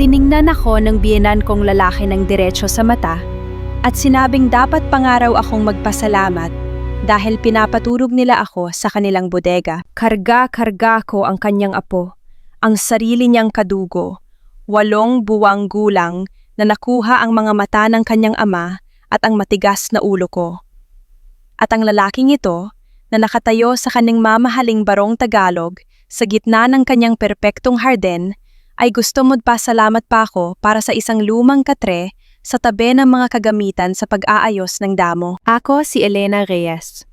Tiningnan ako ng biyenan kong lalaki ng diretso sa mata at sinabing dapat pangaraw akong magpasalamat dahil pinapaturog nila ako sa kanilang bodega. Karga-karga ko ang kanyang apo, ang sarili niyang kadugo, 8 buwang gulang na nakuha ang mga mata ng kanyang ama at ang matigas na ulo ko. At ang lalaking ito na nakatayo sa kanyang mamahaling barong Tagalog sa gitna ng kanyang perpektong harden ay gusto magpasalamat pa ako para sa isang lumang katre sa tabi ng mga kagamitan sa pag-aayos ng damo. Ako si Elena Reyes.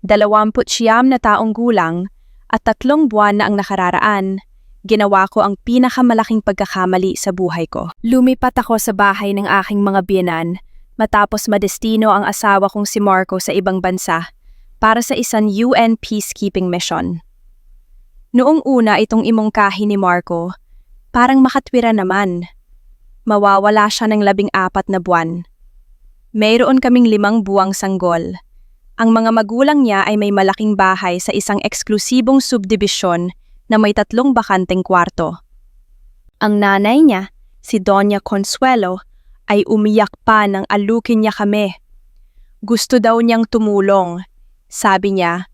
29 na taong gulang at 3 buwan na ang nakararaan. Ginawa ko ang pinakamalaking pagkakamali sa buhay ko. Lumipat ako sa bahay ng aking mga biyenan matapos madestino ang asawa kong si Marco sa ibang bansa para sa isang UN peacekeeping mission. Noong una itong imongkahi ni Marco, parang makatwira naman. Mawawala siya ng 14 na buwan. Mayroon kaming 5 buwang sanggol. Ang mga magulang niya ay may malaking bahay sa isang eksklusibong subdibisyon na may 3 bakanteng kwarto. Ang nanay niya, si Doña Consuelo, ay umiyak pa nang alukin niya kami. Gusto daw niyang tumulong. Sabi niya,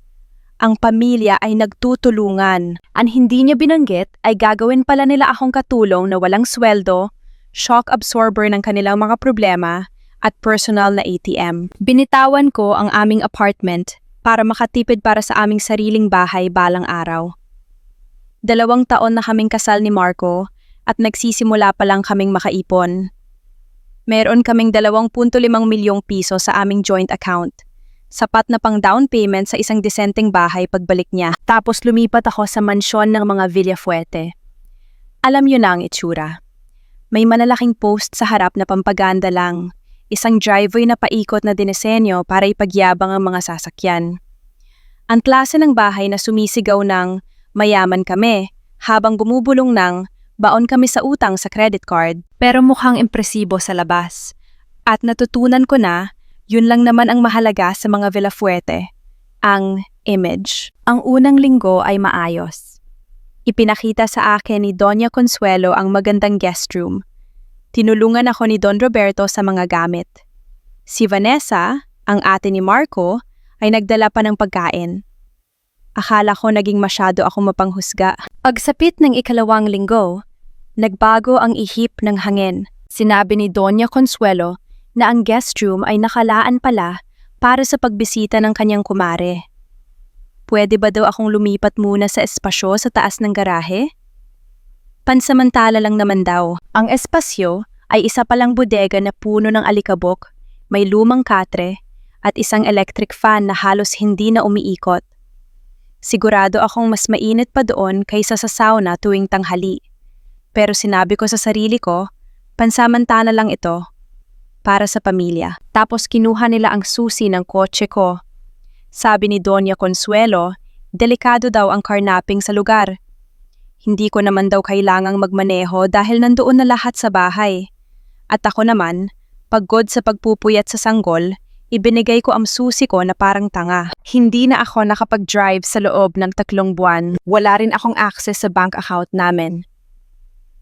ang pamilya ay nagtutulungan. Ang hindi niya binanggit ay gagawin pala nila akong katulong na walang sweldo, shock absorber ng kanilang mga problema, at personal na ATM. Binitawan ko ang aming apartment para makatipid para sa aming sariling bahay balang araw. 2 taon na kaming kasal ni Marco at nagsisimula pa lang kaming makaipon. Meron kaming 2.5 milyong piso sa aming joint account. Sapat na pang down payment sa isang disenteng bahay pagbalik niya. Tapos lumipat ako sa mansyon ng mga Villafuerte. Alam niyo na ang itsura. May manalaking post sa harap na pampaganda lang. Isang driveway na paikot na dinesenyo para ipagyabang ang mga sasakyan. Ang klase ng bahay na sumisigaw ng mayaman kami habang bumubulong ng baon kami sa utang sa credit card. Pero mukhang impresibo sa labas. At natutunan ko na yun lang naman ang mahalaga sa mga Villafuerte, ang image. Ang unang linggo ay maayos. Ipinakita sa akin ni Doña Consuelo ang magandang guest room. Tinulungan ako ni Don Roberto sa mga gamit. Si Vanessa, ang ate ni Marco, ay nagdala pa ng pagkain. Akala ko naging masyado akong mapanghusga. Pagsapit ng 2 linggo, nagbago ang ihip ng hangin. Sinabi ni Doña Consuelo na ang guest room ay nakalaan pala para sa pagbisita ng kanyang kumare. Pwede ba daw akong lumipat muna sa espasyo sa taas ng garahe? Pansamantala lang naman daw. Ang espasyo ay isa palang bodega na puno ng alikabok, may lumang katre, at isang electric fan na halos hindi na umiikot. Sigurado akong mas mainit pa doon kaysa sa sauna tuwing tanghali. Pero sinabi ko sa sarili ko, pansamantala lang ito. Para sa pamilya. Tapos kinuha nila ang susi ng kotse ko. Sabi ni Doña Consuelo, delikado daw ang carnapping sa lugar. Hindi ko naman daw kailangang magmaneho dahil nandoon na lahat sa bahay. At ako naman, pagod sa pagpupuyat sa sanggol, ibinigay ko ang susi ko na parang tanga. Hindi na ako nakapag-drive sa loob ng 3 buwan. Wala rin akong access sa bank account namin.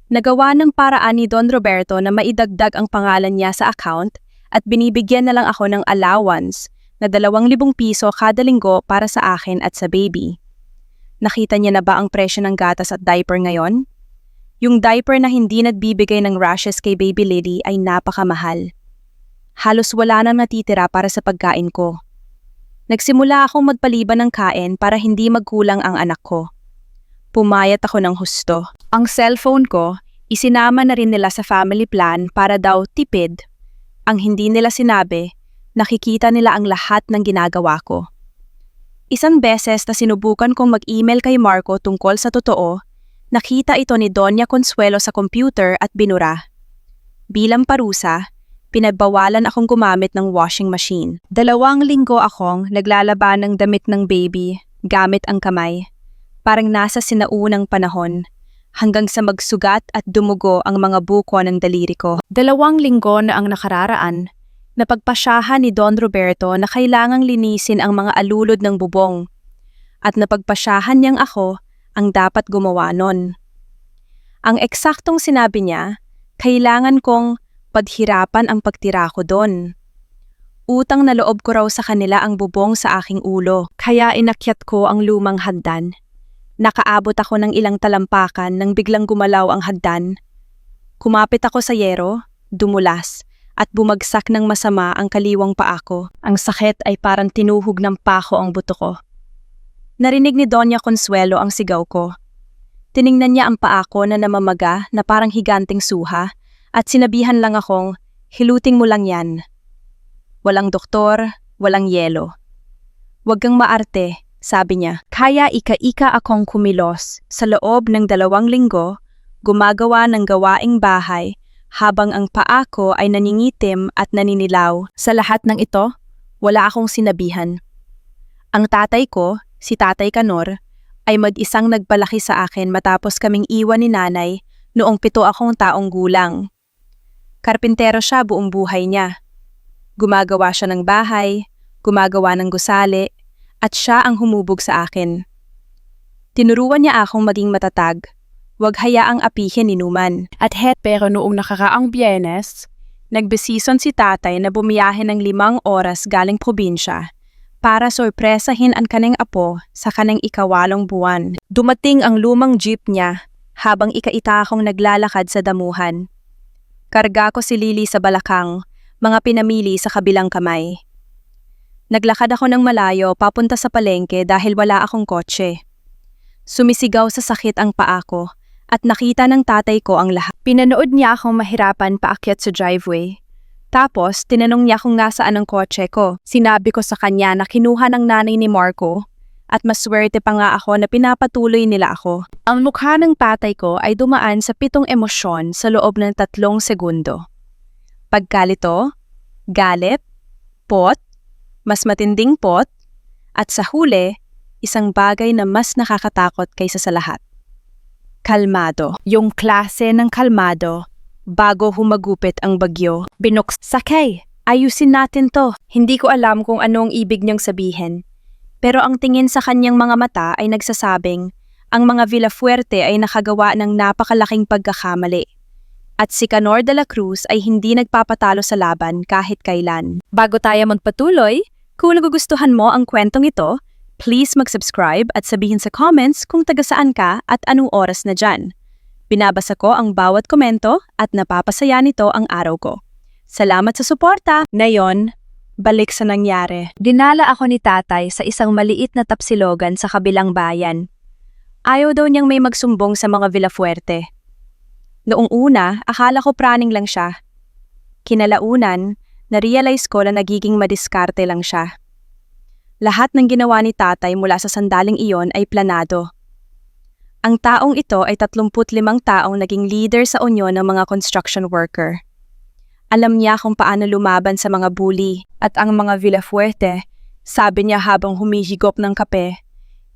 Nagawa ng paraan ni Don Roberto na maidagdag ang pangalan niya sa account at binibigyan na lang ako ng allowance na 2,000 piso kada linggo para sa akin at sa baby. Nakita niya na ba ang presyo ng gatas at diaper ngayon? Yung diaper na hindi nagbibigay ng rashes kay Baby Lily ay napakamahal. Halos wala nang natitira para sa pagkain ko. Nagsimula akong magpaliban ng kain para hindi magkulang ang anak ko. Pumayat ako ng husto. Ang cellphone ko, isinama na rin nila sa family plan para daw tipid. Ang hindi nila sinabi, nakikita nila ang lahat ng ginagawa ko. Isang beses na sinubukan kong mag-email kay Marco tungkol sa totoo, nakita ito ni Doña Consuelo sa computer at binura. Bilang parusa, pinagbawalan akong gumamit ng washing machine. 2 linggo akong naglalaban ng damit ng baby, gamit ang kamay. Parang nasa sinaunang panahon, hanggang sa magsugat at dumugo ang mga buko ng daliri ko. 2 linggo na ang nakararaan, napagpasyahan ni Don Roberto na kailangang linisin ang mga alulod ng bubong. At napagpasyahan niyang ako ang dapat gumawa nun. Ang eksaktong sinabi niya, kailangan kong paghirapan ang pagtira ko doon. Utang na loob ko raw sa kanila ang bubong sa aking ulo, kaya inakyat ko ang lumang hagdan. Nakaabot ako ng ilang talampakan nang biglang gumalaw ang hagdan. Kumapit ako sa yero, dumulas, at bumagsak ng masama ang kaliwang paa ko. Ang sakit ay parang tinuhog ng pako ang buto ko. Narinig ni Doña Consuelo ang sigaw ko. Tiningnan niya ang paa ko na namamaga na parang higanting suha at sinabihan lang akong, hiluting mo lang yan. Walang doktor, walang yelo. Huwag kang maarte, sabi niya. Kaya ika-ika akong kumilos. Sa loob ng 2 linggo, gumagawa ng gawaing bahay habang ang paa ko ay naningitim at naninilaw. Sa lahat ng ito, wala akong sinabihan. Ang tatay ko, si Tatay Kanor, ay mag-isang nagpalaki sa akin matapos kaming iwan ni nanay noong 7 akong taong gulang. Karpintero siya buong buhay niya. Gumagawa siya ng bahay, gumagawa ng gusali, at siya ang humubog sa akin. Tinuruan niya akong maging matatag, huwag hayaang apihin ni Numan. Pero noong nakaraang Biyernes, nagbesison si tatay na bumiyahe ng 5 oras galing probinsya para sorpresahin ang kaneng apo sa kaneng 8 buwan. Dumating ang lumang jeep niya habang ika-ita akong naglalakad sa damuhan. Karga ko si Lily sa balakang, mga pinamili sa kabilang kamay. Naglakad ako ng malayo papunta sa palengke dahil wala akong kotse. Sumisigaw sa sakit ang paa ko at nakita ng tatay ko ang lahat. Pinanood niya akong mahirapan paakyat sa driveway. Tapos, tinanong niya kung nasaan ang kotse ko. Sinabi ko sa kanya na kinuha ng nanay ni Marco at maswerte pa nga ako na pinapatuloy nila ako. Ang mukha ng tatay ko ay dumaan sa 7 emosyon sa loob ng 3 segundo. Pagkalito, galit, pot, mas matinding pot, at sa huli, isang bagay na mas nakakatakot kaysa sa lahat. Kalmado. Yung klase ng kalmado bago humagupit ang bagyo. Sakay, ayusin natin to. Hindi ko alam kung anong ibig niyang sabihin. Pero ang tingin sa kanyang mga mata ay nagsasabing ang mga Villafuerte ay nakagawa ng napakalaking pagkakamali. At si Canor de la Cruz ay hindi nagpapatalo sa laban kahit kailan. Bago tayo magpatuloy, kung nagugustuhan mo ang kwentong ito, please mag-subscribe at sabihin sa comments kung taga saan ka at anong oras na dyan. Binabasa ko ang bawat komento at napapasaya nito ang araw ko. Salamat sa suporta! Ngayon, balik sa nangyari. Dinala ako ni tatay sa isang maliit na tapsilogan sa kabilang bayan. Ayaw daw niyang may magsumbong sa mga Villafuerte. Noong una, akala ko praning lang siya. Kinalaunan, na-realize ko na nagiging madiskarte lang siya. Lahat ng ginawa ni tatay mula sa sandaling iyon ay planado. Ang taong ito ay 35 taong naging leader sa unyon ng mga construction worker. Alam niya kung paano lumaban sa mga bully at ang mga Villafuerte, sabi niya habang humihigop ng kape,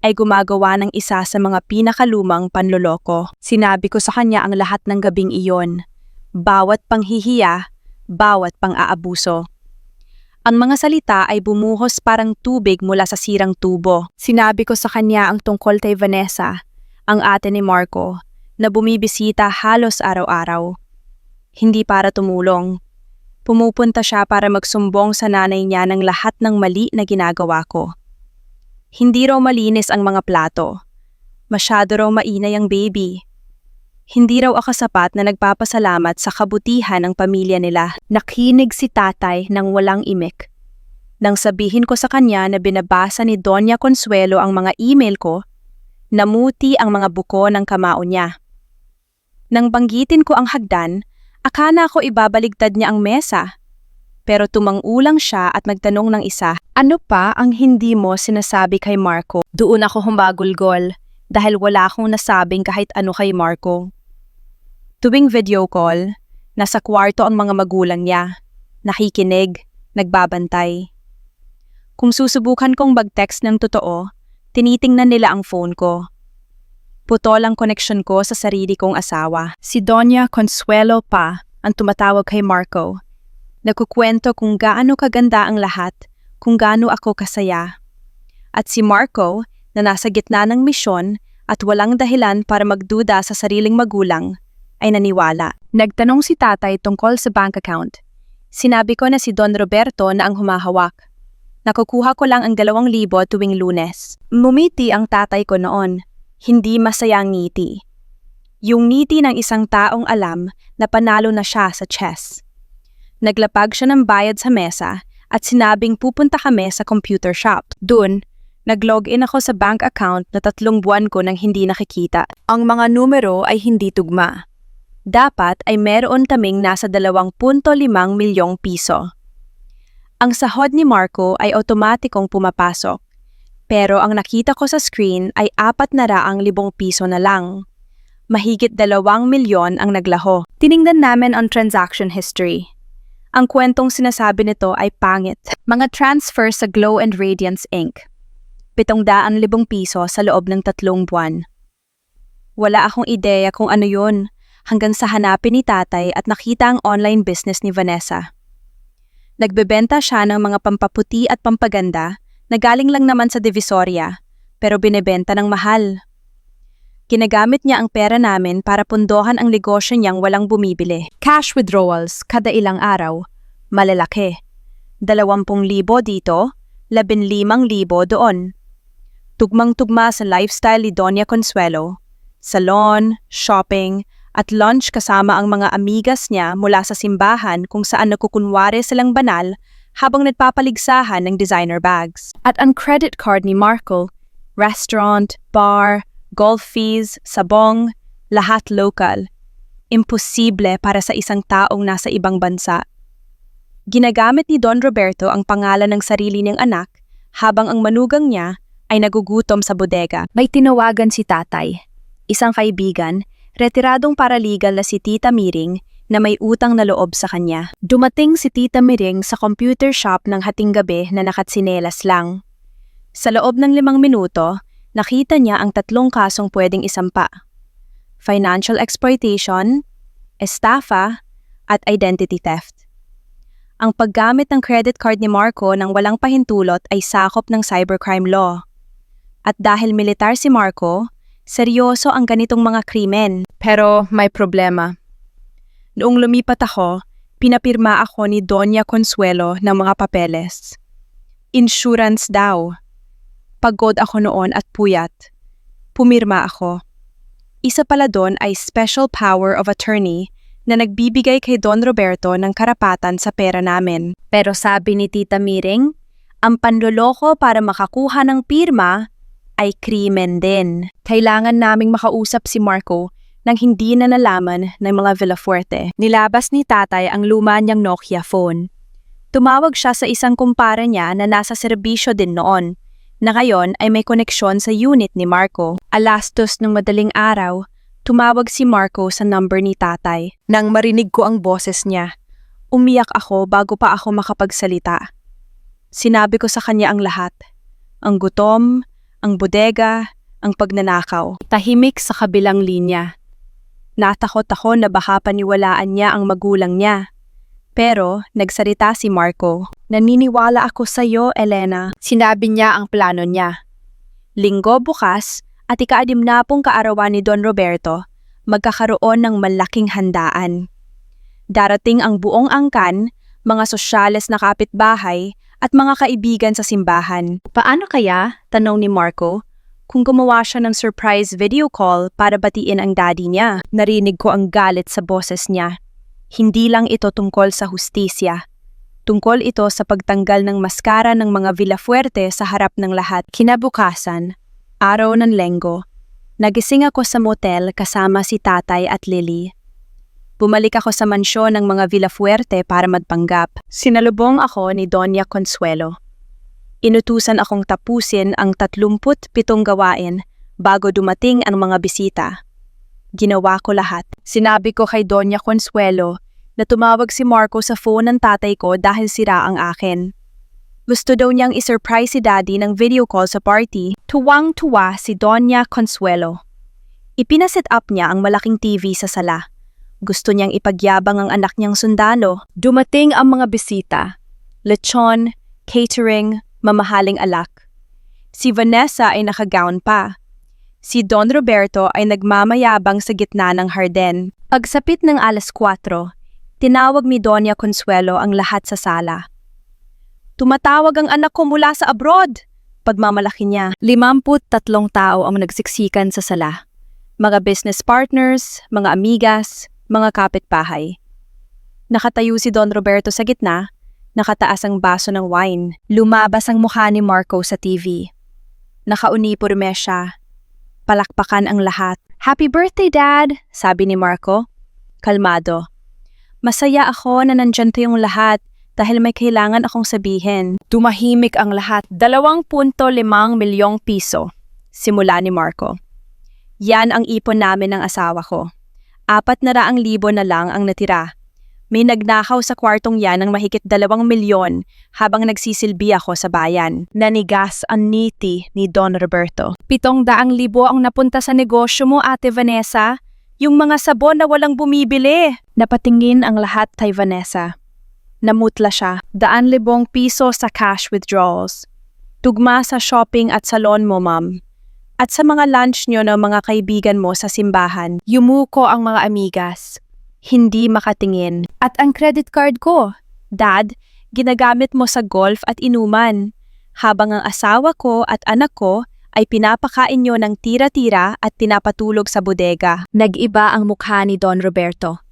ay gumagawa ng isa sa mga pinakalumang panloloko. Sinabi ko sa kanya ang lahat ng gabing iyon. Bawat panghihiya, bawat pang-aabuso. Ang mga salita ay bumuhos parang tubig mula sa sirang tubo. Sinabi ko sa kanya ang tungkol kay Vanessa, ang ate ni Marco, na bumibisita halos araw-araw. Hindi para tumulong. Pumupunta siya para magsumbong sa nanay niya ng lahat ng mali na ginagawa ko. Hindi raw malinis ang mga plato. Masyado raw mainay ang baby. Hindi raw ako sapat na nagpapasalamat sa kabutihan ng pamilya nila. Nakinig si tatay ng walang imik. Nang sabihin ko sa kanya na binabasa ni Doña Consuelo ang mga email ko, namuti ang mga buko ng kamao niya. Nang banggitin ko ang hagdan, akala ko ibabaligtad niya ang mesa. Pero tumangulang siya at nagtanong ng isa, ano pa ang hindi mo sinasabi kay Marco? Doon ako humagulgol dahil wala akong nasabing kahit ano kay Marco. Tuwing video call, nasa kwarto ang mga magulang niya, nakikinig, nagbabantay. Kung susubukan kong mag-text ng totoo, tinitingnan nila ang phone ko. Putol ang koneksyon ko sa sarili kong asawa. Si Doña Consuelo pa ang tumatawag kay Marco. Nagkukwento kung gaano kaganda ang lahat, kung gaano ako kasaya. At si Marco, na nasa gitna ng misyon, at walang dahilan para magduda sa sariling magulang, ay naniwala. Nagtanong si tatay tungkol sa bank account. Sinabi ko na si Don Roberto na ang humahawak. Nakukuha ko lang ang 2,000 tuwing Lunes. Mumiti ang tatay ko noon. Hindi masayang ngiti. Yung ngiti ng isang taong alam na panalo na siya sa chess. Naglapag siya ng bayad sa mesa at sinabing pupunta kami sa computer shop. Doon, nag-login ako sa bank account na 3 buwan ko nang hindi nakikita. Ang mga numero ay hindi tugma. Dapat ay meron kaming nasa 2.5 milyong piso. Ang sahod ni Marco ay otomatikong pumapasok. Pero ang nakita ko sa screen ay 400,000 piso na lang. Mahigit 2 milyon ang naglaho. Tiningnan namin ang transaction history. Ang kwentong sinasabi nito ay pangit. Mga transfer sa Glow and Radiance Inc. 700,000 piso sa loob ng 3 buwan. Wala akong ideya kung ano yun hanggang sa hanapin ni tatay at nakita ang online business ni Vanessa. Nagbebenta siya ng mga pampaputi at pampaganda na galing lang naman sa Divisoria pero binebenta ng mahal. Ginagamit niya ang pera namin para pundohan ang negosyo niyang walang bumibili. Cash withdrawals kada ilang araw. Malalaki. 20,000 dito, 15,000 doon. Tugmang-tugma sa lifestyle ni Doña Consuelo. Salon, shopping, at lunch kasama ang mga amigas niya mula sa simbahan kung saan nagkukunwari silang banal habang nagpapaligsahan ng designer bags. At ang credit card ni Marco, restaurant, bar, golf fees, sabong, lahat local. Imposible para sa isang taong nasa ibang bansa. Ginagamit ni Don Roberto ang pangalan ng sarili niyang anak habang ang manugang niya ay nagugutom sa bodega. May tinawagan si tatay, isang kaibigan, retiradong paralegal na si Tita Miring na may utang na loob sa kanya. Dumating si Tita Miring sa computer shop ng hating gabi na nakatsinelas lang. Sa loob ng 5 minuto, nakita niya ang 3 kasong pwedeng isampa. Financial exploitation, estafa, at identity theft. Ang paggamit ng credit card ni Marco nang walang pahintulot ay sakop ng cybercrime law. At dahil militar si Marco, seryoso ang ganitong mga krimen. Pero may problema. Noong lumipat ako, pinapirma ako ni Doña Consuelo ng mga papeles. Insurance daw. Pagod ako noon at puyat. Pumirma ako. Isa pala doon ay special power of attorney na nagbibigay kay Don Roberto ng karapatan sa pera namin. Pero sabi ni Tita Miring, ang panloloko para makakuha ng pirma ay krimen din. Kailangan naming makausap si Marco nang hindi na nalaman ng mga Villafuerte. Nilabas ni tatay ang luma niyang Nokia phone. Tumawag siya sa isang kumpara niya na nasa serbisyo din noon, na ngayon ay may koneksyon sa unit ni Marco. Alas 2 ng madaling araw, tumawag si Marco sa number ni tatay. Nang marinig ko ang boses niya, umiyak ako bago pa ako makapagsalita. Sinabi ko sa kanya ang lahat. Ang gutom, ang bodega, ang pagnanakaw. Tahimik sa kabilang linya. Natakot ako na baka paniwalaan niya ang magulang niya. Pero nagsalita si Marco. Naniniwala ako sa iyo, Elena. Sinabi niya ang plano niya. Linggo bukas at ika-60 kaarawan ni Don Roberto, magkakaroon ng malaking handaan. Darating ang buong angkan, mga sosyales na kapitbahay, at mga kaibigan sa simbahan. Paano kaya, tanong ni Marco, kung gumawa siya ng surprise video call para batiin ang daddy niya? Narinig ko ang galit sa boses niya. Hindi lang ito tungkol sa hustisya. Tungkol ito sa pagtanggal ng maskara ng mga Villafuerte sa harap ng lahat. Kinabukasan, araw ng Lenggo, nagising ako sa motel kasama si tatay at Lily. Bumalik ako sa mansyon ng mga Villafuerte para magpanggap. Sinalubong ako ni Doña Consuelo. Inutusan akong tapusin ang 37 gawain bago dumating ang mga bisita. Ginawa ko lahat. Sinabi ko kay Doña Consuelo na tumawag si Marco sa phone ng tatay ko dahil sira ang akin. Gusto daw niyang isurprise si daddy ng video call sa party. Tuwang-tuwa si Doña Consuelo. Ipinaset up niya ang malaking TV sa sala. Gusto niyang ipagyabang ang anak niyang sundalo. Dumating ang mga bisita. Lechon, catering, mamahaling alak. Si Vanessa ay nakagown pa. Si Don Roberto ay nagmamayabang sa gitna ng harden. Pagsapit ng 4:00, tinawag ni Doña Consuelo ang lahat sa sala. Tumatawag ang anak ko mula sa abroad! Pagmamalaki niya. 53 tao ang nagsiksikan sa sala. Mga business partners, mga amigas, mga kapitbahay. Nakatayo si Don Roberto sa gitna, nakataas ang baso ng wine. Lumabas ang mukha ni Marco sa TV. Nakauniporme siya. Palakpakan ang lahat. "Happy birthday, Dad!" sabi ni Marco. Kalmado. "Masaya ako na nandyan yung lahat dahil may kailangan akong sabihin." Tumahimik ang lahat. 2.5 milyong piso. Simula ni Marco. "Yan ang ipon namin ng asawa ko. 400,000 na lang ang natira. May nagnakaw sa kwartong yan ng mahigit 2 milyon habang nagsisilbi ako sa bayan." Nanigas ang niti ni Don Roberto. 700,000 ang napunta sa negosyo mo, Ate Vanessa. Yung mga sabon na walang bumibili. Napatingin ang lahat kay Vanessa. Namutla siya. 200,000 piso sa cash withdrawals. Tugma sa shopping at salon mo, Ma'am. At sa mga lunch nyo ng mga kaibigan mo sa simbahan. Yumuko ang mga amigas. Hindi makatingin. "At ang credit card ko, Dad, ginagamit mo sa golf at inuman. Habang ang asawa ko at anak ko ay pinapakain nyo ng tira-tira at pinapatulog sa bodega." Nag-iba ang mukha ni Don Roberto.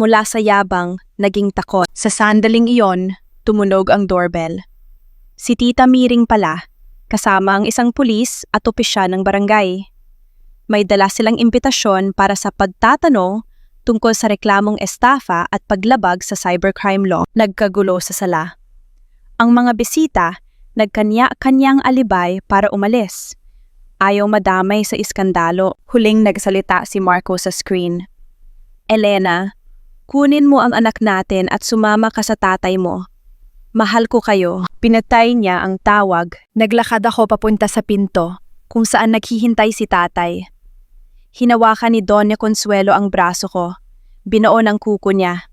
Mula sa yabang, naging takot. Sa sandaling iyon, tumunog ang doorbell. Si Tita Miring pala, kasama ang isang pulis at opisyal ng barangay. May dala silang imbitasyon para sa pagtatanong tungkol sa reklamong estafa at paglabag sa cybercrime law. Nagkagulo sa sala. Ang mga bisita, nagkanya-kanyang alibay para umalis. Ayaw madamay sa iskandalo. Huling nagsalita si Marco sa screen. "Elena, kunin mo ang anak natin at sumama ka sa tatay mo. Mahal ko kayo." Pinatay niya ang tawag. Naglakad ako papunta sa pinto, kung saan naghihintay si tatay. Hinawakan ni Doña Consuelo ang braso ko. Binoon ang kuko niya.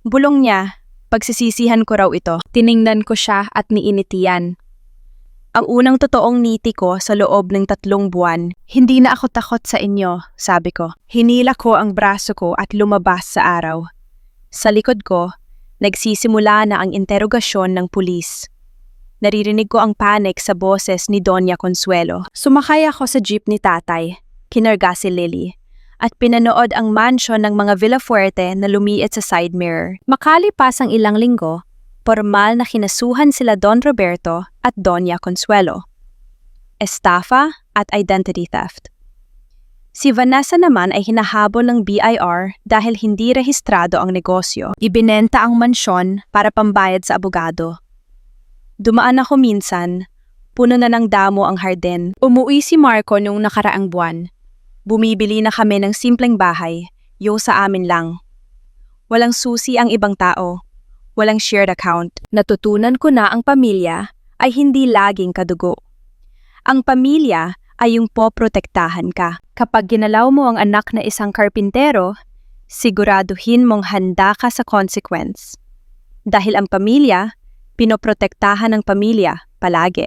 Bulong niya, pagsisisihan ko raw ito. Tiningnan ko siya at niinitiyan. Ang unang totoong niti ko sa loob ng 3 buwan. "Hindi na ako takot sa inyo," sabi ko. Hinila ko ang braso ko at lumabas sa araw. Sa likod ko, nagsisimula na ang interogasyon ng pulis. Naririnig ko ang panic sa boses ni Doña Consuelo. Sumakay ako sa jeep ni tatay. Kinarga si Lily, at pinanood ang mansion ng mga Villafuerte na lumiit sa side mirror. Makalipas ang ilang linggo, formal na kinasuhan sila Don Roberto at Doña Consuelo. Estafa at identity theft. Si Vanessa naman ay hinahabol ng BIR dahil hindi rehistrado ang negosyo. Ibinenta ang mansyon para pambayad sa abogado. Dumaan ako minsan, puno na ng damo ang harden. Umuwi si Marco noong nakaraang buwan. Bumibili na kami ng simpleng bahay, sa amin lang. Walang susi ang ibang tao, walang shared account. Natutunan ko na ang pamilya ay hindi laging kadugo. Ang pamilya ay yung poprotektahan ka. Kapag ginalaw mo ang anak na isang karpintero, siguraduhin mong handa ka sa consequence. Dahil ang pamilya, pinoprotektahan ng pamilya palagi.